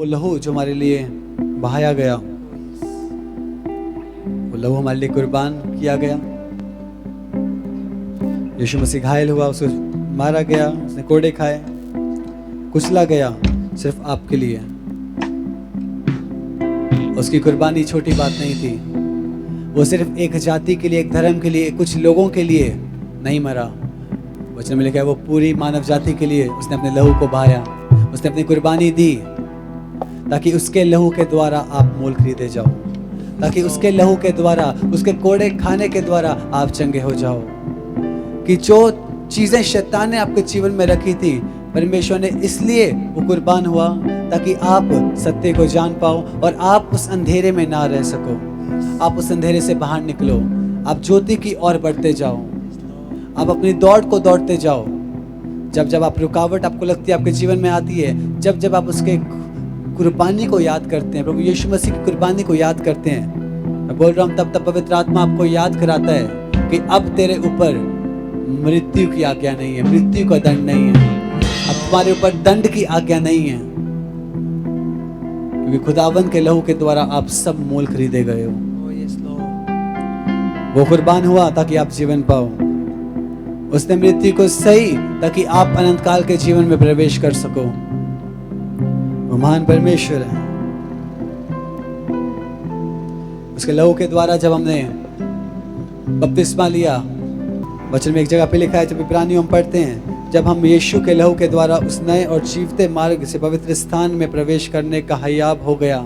वो लहू जो हमारे लिए बहाया गया, वो लहू हमारे लिए कुर्बान किया गया। यीशु मसीह घायल हुआ, उसको मारा गया, उसने कोड़े खाए, कुचला गया सिर्फ आपके लिए। उसकी कुर्बानी छोटी बात नहीं थी। वो सिर्फ एक जाति के लिए, एक धर्म के लिए, कुछ लोगों के लिए नहीं मरा। वचन में लिखा है वो पूरी मानव जाति के लिए उसने अपने लहू को बहाया, उसने अपनी कुर्बानी दी, ताकि उसके लहू के द्वारा आप मोल खरीदे जाओ, ताकि उसके लहू के द्वारा, उसके कोड़े खाने के द्वारा आप चंगे हो जाओ। कि जो चीजें शैतान ने आपके जीवन में रखी थी, परमेश्वर ने इसलिए वो कुर्बान हुआ ताकि आप सत्य को जान पाओ और आप उस अंधेरे में ना रह सको। आप उस अंधेरे से बाहर निकलो, आप ज्योति की ओर बढ़ते जाओ, आप अपनी दौड़ को दौड़ते जाओ। जब जब आप रुकावट आपको लगती है आपके जीवन में आती है, जब जब आप उसके कुर्बानी को याद करते हैं, प्रभु यीशु मसीह की कुर्बानी को याद करते हैं, मैं बोल रहा हूँ, तब तब पवित्र आत्मा आपको याद कराता है कि अब तेरे ऊपर मृत्यु की आज्ञा नहीं है, मृत्यु का दंड नहीं है, अब तुम्हारे ऊपर दंड की आज्ञा नहीं है, क्योंकि खुदावंद के लहू के द्वारा आप सब मोल खरीदे गए हो। वो कुर्बान हुआ ताकि आप जीवन पाओ, उसने मृत्यु को सही ताकि आप अनंत काल के जीवन में प्रवेश कर सको। वो महान परमेश्वर है। उसके लहू के द्वारा जब हमने बपतिस्मा लिया, वचन में एक जगह पे लिखा है, जब इब्रानियों हम पढ़ते हैं, जब हम यीशु के लहू के द्वारा उस नए और जीवते मार्ग से पवित्र स्थान में प्रवेश करने का हयाब हो गया।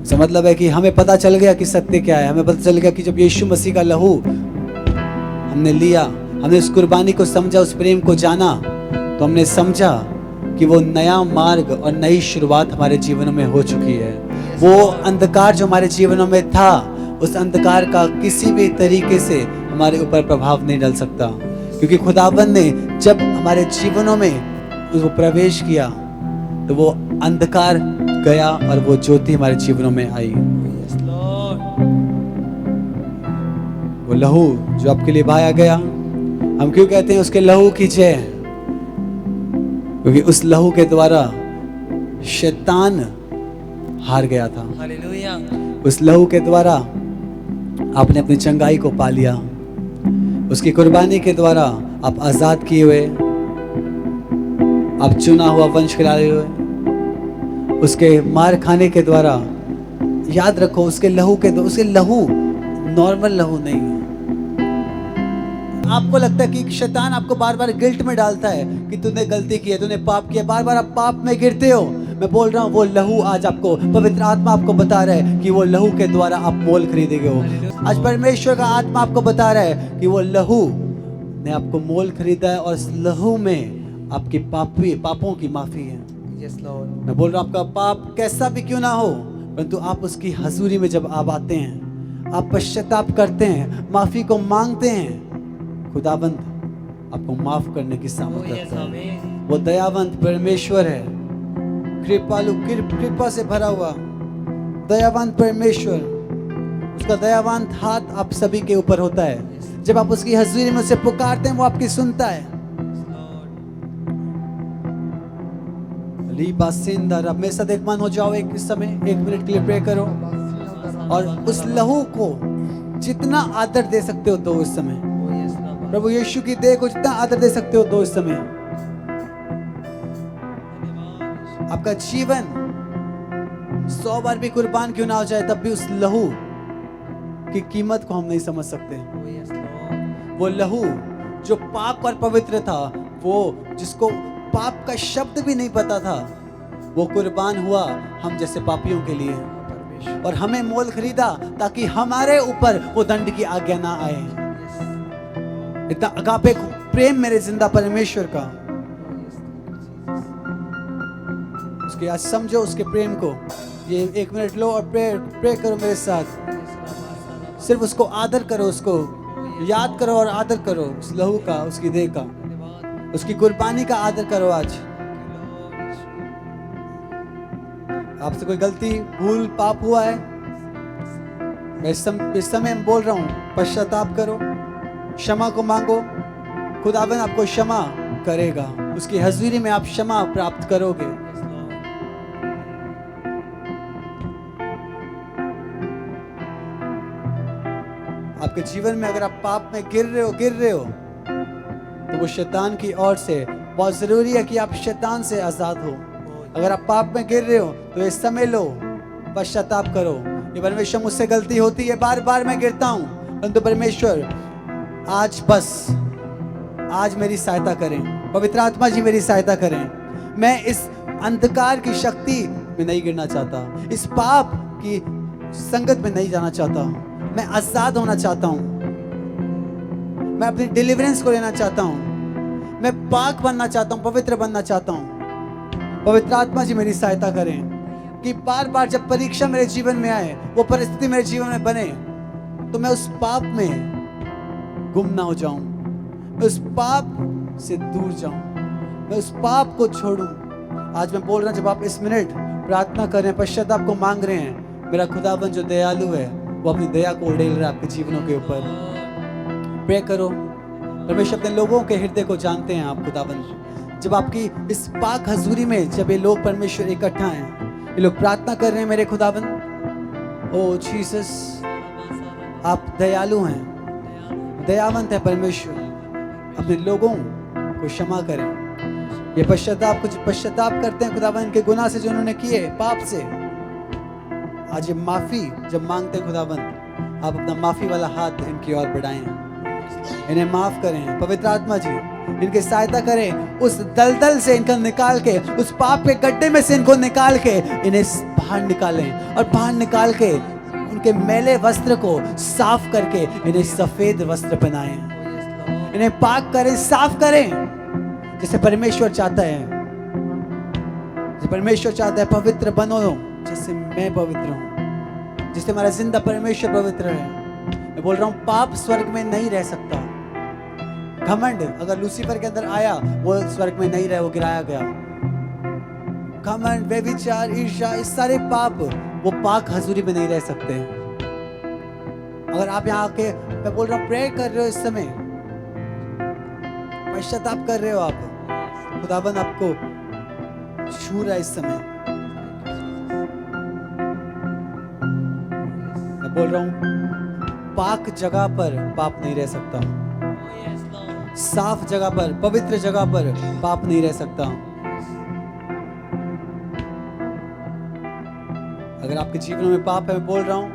इसका मतलब है कि हमें पता चल गया कि सत्य क्या है। हमें पता चल गया कि जब यीशु मसीह का लहू हमने लिया, हमने उस कुर्बानी को समझा, उस प्रेम को जाना, तो हमने समझा कि वो नया मार्ग और नई शुरुआत हमारे जीवनों में हो चुकी है। वो अंधकार जो हमारे जीवनों में था, उस अंधकार का किसी भी तरीके से हमारे ऊपर प्रभाव नहीं डाल सकता, क्योंकि खुदावंद ने जब हमारे जीवनों में वो प्रवेश किया तो वो अंधकार गया और वो ज्योति हमारे जीवनों में आई। वो लहू जो आपके लिए बहाया गया, हम क्यों कहते हैं उसके लहू की जय? क्योंकि उस लहू के द्वारा शैतान हार गया था। हालेलुया। उस लहू के द्वारा आपने अपनी चंगाई को पा लिया। उसकी कुर्बानी के द्वारा आप आजाद किए हुए, आप चुना हुआ वंश खिलाए हुए। उसके मार खाने के द्वारा, याद रखो, उसके लहू नॉर्मल लहू नहीं है। आपको लगता है कि शैतान आपको बार बार गिल्ट में डालता है कि तूने गलती की है, तूने पाप किया, बार बार आप पाप में गिरते हो। मैं बोल रहा हूँ, वो लहू आज आपको, पवित्र आत्मा आपको बता रहा है कि वो लहू के द्वारा आप मोल खरीदे गए हो। आज परमेश्वर का आत्मा आपको बता रहा है कि वो लहू ने आपको मोल खरीदा है और इस लहू में आपकी पापों की माफी है। मैं बोल रहा हूँ, आपका पाप कैसा भी क्यों ना हो, परंतु आप उसकी हजूरी में जब आप आते हैं, आप पश्चाताप करते हैं, माफी को मांगते हैं, खुदावंद आपको माफ करने की सामर्थ रखता है। वो दयावंत परमेश्वर है, कृपालु, कृपा से भरा हुआ दयावंत परमेश्वर। उसका दयावंत हाथ आप सभी के ऊपर होता है। जब आप उसकी हजूरी में उसे पुकारते हैं, वो आपकी सुनता है। अब मेरे साथ एक मन हो जाओ, एक समय 1 मिनट के लिए प्रे करो और उस लहू को जितना आदर दे सकते हो दो इस समय। प्रभु यीशु की देह को जितना आदर दे सकते हो दो इस समय। आपका जीवन 100 बार भी कुर्बान क्यों ना हो जाए, तब भी उस लहू की कीमत को हम नहीं समझ सकते। वो लहू जो पाक और पवित्र था, वो जिसको पाप का शब्द भी नहीं पता था, वो कुर्बान हुआ हम जैसे पापियों के लिए, और हमें मोल खरीदा ताकि हमारे ऊपर वो दंड की आज्ञा ना आए। इतना अगापे प्रेम मेरे जिंदा परमेश्वर का, उसके आज समझो उसके प्रेम को। ये 1 मिनट लो और प्रे करो मेरे साथ। सिर्फ उसको आदर करो, उसको याद करो और आदर करो, उस लहू का, उसकी देह का, उसकी कुर्बानी का आदर करो। आज आपसे कोई गलती, भूल, पाप हुआ है, मैं इस समय बोल रहा हूँ, पश्चाताप करो, क्षमा को मांगो। खुदावन आपको क्षमा करेगा, उसकी हजूरी में आप क्षमा प्राप्त करोगे। आपके जीवन में अगर आप पाप में गिर रहे हो तो वो शैतान की ओर से बहुत जरूरी है कि आप शैतान से आजाद हो। अगर आप पाप में गिर रहे हो तो ये समय लो, पश्चाताप करो। ये परमेश्वर मुझसे गलती होती है, बार बार मैं गिरता हूँ, परंतु परमेश्वर आज मेरी सहायता करें। पवित्र आत्मा जी मेरी सहायता करें। मैं इस अंधकार की शक्ति में नहीं गिरना चाहता, इस पाप की संगत में नहीं जाना चाहता। मैं आजाद होना चाहता हूँ, मैं अपनी डिलीवरेंस को लेना चाहता हूँ, मैं पाक बनना चाहता हूँ, पवित्र बनना चाहता हूँ। पवित्र आत्मा जी मेरी सहायता करें कि बार बार जब परीक्षा मेरे जीवन में आए, वो परिस्थिति मेरे जीवन में बने, तो मैं उस पाप में गुम ना हो जाऊं, मैं उस पाप से दूर जाऊं, मैं उस पाप को छोड़ूं। आज मैं बोल रहा हूं, जब आप इस मिनट प्रार्थना कर रहे हैं, पश्चाताप को मांग रहे हैं, मेरा खुदावन जो दयालु है वो अपनी दया को उड़ेल रहा है आपके जीवनों के ऊपर। प्रे करो। परमेश्वर अपने लोगों के हृदय को जानते हैं आप खुदावन। जब आपकी इस पाक हजूरी में जब ये लोग परमेश्वर इकट्ठा हैं, ये लोग प्रार्थना कर रहे हैं, मेरे खुदावन, ओ जीसस आप दयालु हैं, दयावंत है परमेश्वर, अपने लोगों को क्षमा करें। ये पश्चाताप करते हैं खुदावन इनके गुनाह से जो उन्होंने किए, पाप से। आज ये माफी जब मांगते हैं खुदावन, आप अपना माफी वाला हाथ इनकी ओर बढ़ाएं, इन्हें माफ करें। पवित्र आत्मा जी इनकी सहायता करें, उस दलदल से इनको निकाल के, उस पाप के गड्ढे में से इनको निकाल के इन्हें बाहर निकालें, और बाहर निकाल के उनके मैले वस्त्र को साफ करके इन्हें सफेद वस्त्र पहनाएं, इन्हें पाक करें, साफ करें, जैसे परमेश्वर चाहता है। जैसे परमेश्वर चाहता है पवित्र बनो, जैसे मैं पवित्र हूं, जिससे हमारा जिंदा परमेश्वर पवित्र है। मैं बोल रहा हूं, पाप स्वर्ग में नहीं रह सकता। घमंड अगर लूसीफर के अंदर आया, वो स्वर्ग में नहीं रहे, वो गिराया गया। घमंड, व्यभिचार, ईर्ष्या, इस सारे पाप वो पाक हजूरी में नहीं रह सकते। अगर आप यहाँ आके, मैं बोल रहा हूँ, प्रे कर रहे हो इस समय, पश्चाताप कर रहे हो आप, खुदाबंद आपको छू रहा है इस समय। मैं बोल रहा हूँ, पाक जगह पर पाप नहीं रह सकता, साफ जगह पर, पवित्र जगह पर पाप नहीं रह सकता। अगर आपके जीवन में पाप है, मैं बोल रहा हूं,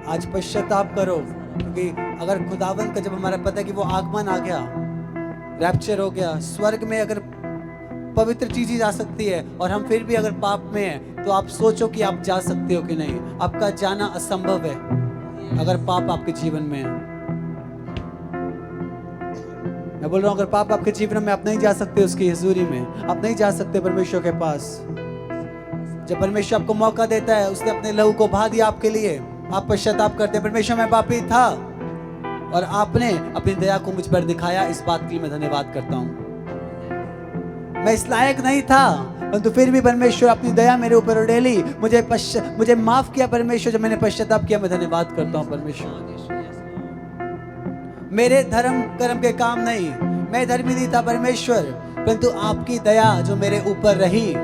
आज पश्चाताप करो, क्योंकि अगर खुदावन का, जब हमारा पता है कि वो आगमन आ गया, रैप्चर हो गया, स्वर्ग में अगर पवित्र चीजें जा सकती है और हम फिर भी अगर पाप में हैं, तो आप सोचो कि आप जा सकते हो कि नहीं। आपका जाना असंभव है अगर पाप आपके जीवन में है। मैं बोल रहा हूं, अगर पाप आपके जीवन में, आप नहीं जा सकते उसकी हुजूरी में, आप नहीं जा सकते परमेश्वर के पास। जब परमेश्वर आपको मौका देता है, उसने अपने लहू को बहा दिया आपके लिए, आप पश्चाताप करते हैं, परमेश्वर मैं पापी था और आपने अपनी दया को मुझ पर दिखाया, इस बात के लिए मैं धन्यवाद करता हूं। मैं इस लायक नहीं था, परंतु फिर भी परमेश्वर अपनी दया मेरे ऊपर उड़ेली, मुझे माफ किया परमेश्वर। जब मैंने पश्चाताप किया, मैं धन्यवाद करता हूं परमेश्वर। मेरे धर्म कर्म के काम नहीं, मैं धर्मी नहीं था परमेश्वर, परंतु आपकी दया जो मेरे ऊपर रही,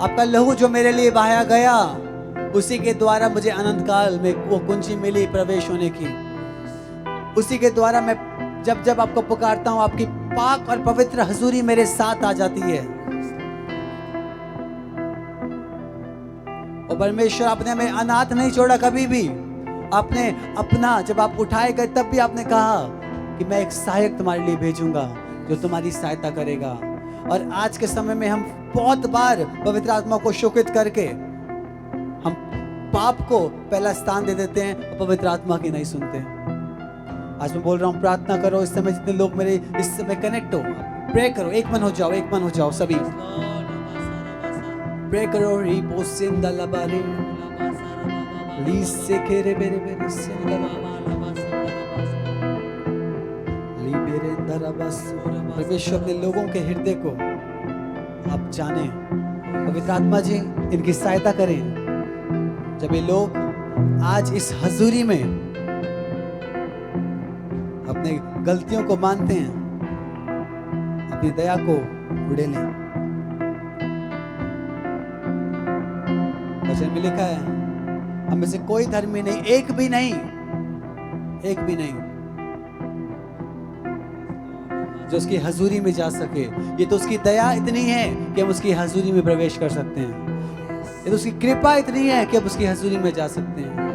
आपका लहू जो मेरे लिए बहाया गया, उसी के द्वारा मुझे अनंत काल में वो कुंजी मिली प्रवेश होने की। उसी के द्वारा मैं जब जब आपको पुकारता हूं, आपकी पाक और पवित्र हजूरी मेरे साथ आ जाती है। और परमेश्वर आपने हमें अनाथ नहीं छोड़ा कभी भी। आपने अपना, जब आप उठाए गए, तब भी आपने कहा कि मैं एक सहायक तुम्हारे लिए भेजूंगा जो तुम्हारी सहायता करेगा। और आज के समय में हम बहुत बार पवित्र आत्मा को शोकित करके हम पाप को पहला स्थान दे देते हैं और पवित्र आत्मा की नहीं सुनते। आज मैं बोल रहा हूँ, प्रार्थना करो इस समय, जितने लोग मेरे इस समय कनेक्ट हो, प्रे करो, एक मन हो जाओ, एक मन हो जाओ सभी, प्रे करो। परमेश्वर अपने लोगों के हृदय को आप जाने। पवित्र आत्मा जी इनकी सहायता करें। जब ये लोग आज इस हजूरी में अपने गलतियों को मानते हैं, अपनी दया को उड़ेलें। वचन में लिखा है, हम में से कोई धर्मी नहीं, एक भी नहीं, एक भी नहीं जो उसकी हजूरी में जा सके। ये तो उसकी दया इतनी है कि हम उसकी हजूरी में प्रवेश कर सकते हैं। ये तो उसकी कृपा इतनी है कि हम उसकी हजूरी में जा सकते हैं।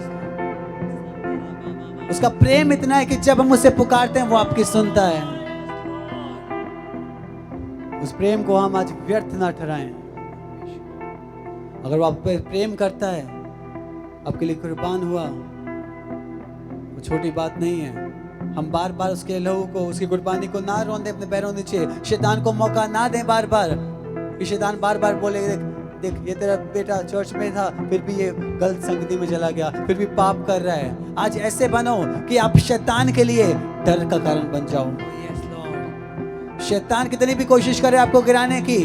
उसका प्रेम इतना है कि जब हम उसे पुकारते हैं वो आपकी सुनता है। उस प्रेम को हम आज व्यर्थ ना ठहराएं। अगर वो आप पे प्रेम करता है, आपके लिए कुर्बान हुआ, वो छोटी बात नहीं है। हम बार बार उसके लहू को, उसकी कुर्बानी को ना रोंदे अपने पैरों नीचे। शैतान को मौका ना दें बार बार, कि शैतान बार बार बोले देख देख ये तेरा बेटा चर्च में था, फिर भी ये गलत संगति में चला गया, फिर भी पाप कर रहा है। आज ऐसे बनो कि आप शैतान के लिए डर का कारण बन जाओ। शैतान कितनी भी कोशिश करे आपको गिराने की,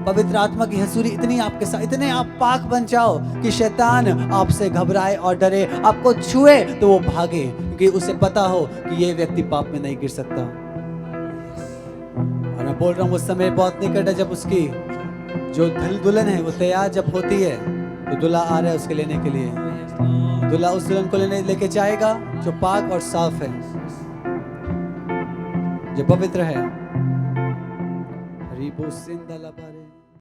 पवित्र आत्मा की हजूरी इतनी आपके साथ, इतने आप पाक बन जाओ कि शैतान आपसे घबराए और डरे, आपको छुए तो वो भागे, क्योंकि उसे पता हो कि ये व्यक्ति पाप में नहीं गिर सकता। और मैं बोल रहा हूँ उस समय बहुत निकट है जब उसकी जो दुल्हन है वो तैयार जब होती है, तो दूल्हा आ रहा है उसके लेने के लिए। दूल्हा उस दुल्हन को लेके जाएगा जो पाक और साफ है, जो पवित्र है। हरिबो सिंदला